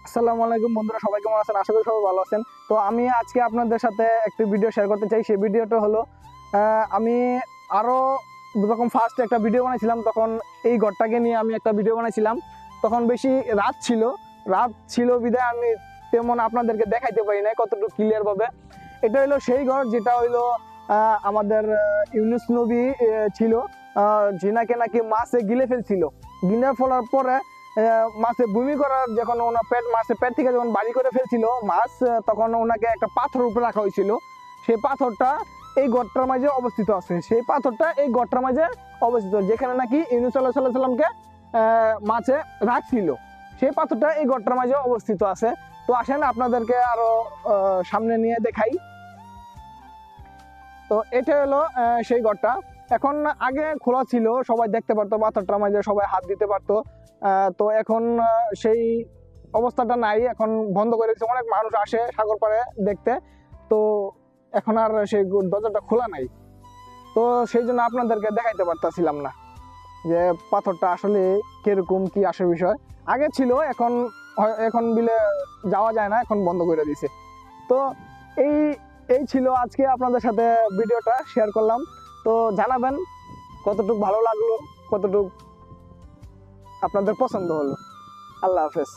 আসসালামু আলাইকুম বন্ধুরা, সবাই কেমন আছেন? আশা করি সবাই ভালো আছেন। তো আমি আজকে আপনাদের সাথে একটি ভিডিও শেয়ার করতে চাই। সেই ভিডিওটা হলো আমি আরও যখন ফার্স্ট একটা ভিডিও বানাইছিলাম, তখন এই ঘরটাকে নিয়ে আমি একটা ভিডিও বানাইছিলাম। তখন বেশি রাত ছিল বিধায় আমি তেমন আপনাদেরকে দেখাইতে পারি নাই কতটুকু ক্লিয়ারভাবে। এটা হলো সেই ঘর যেটা হইলো আমাদের ইউনুস নবী ছিল, যিনাকে নাকি মাছে গিলে ফেলছিল। গিলে ফেলার পরে মাছে বমি করার যখন ওনার মাছের পেট থেকে যখন বাড়ি করে ফেলছিল মাছ, তখন ওনাকে একটা পাথর উপরে রাখা হয়েছিল। সেই পাথরটা এই গড়টার মাঝে অবস্থিত আছে। সেই পাথরটা এই গড়টার মাঝে অবস্থিত, যেখানে নাকি ইউনুস সাল্লাল্লাহু আলাইহি সাল্লামকে মাছে রাখছিল। সেই পাথরটা এই গড়টার মাঝে অবস্থিত আছে। তো আসেন আপনাদেরকে আরো সামনে নিয়ে দেখাই। তো এটা হলো সেই ঘরটা। এখন আগে খোলা ছিল, সবাই দেখতে পারতো, পাথরটার মাঝে সবাই হাত দিতে পারতো। তো এখন সেই অবস্থাটা নাই, এখন বন্ধ করে দিচ্ছে। অনেক মানুষ আসে সাগর পাড়ে দেখতে, তো এখন আর সেই দরজাটা খোলা নাই। তো সেই জন্য আপনাদেরকে দেখাইতে পারতাছিলাম না যে পাথরটা আসলে কিরকম কি আসে বিষয়। আগে ছিল, এখন বিলে যাওয়া যায় না, এখন বন্ধ করে দিছে। তো এই এই ছিল আজকে আপনাদের সাথে ভিডিওটা শেয়ার করলাম। তো জানাবেন কতটুকু ভালো লাগলো, কতটুকু আপনাদের পছন্দ হলো। আল্লাহ হাফেজ।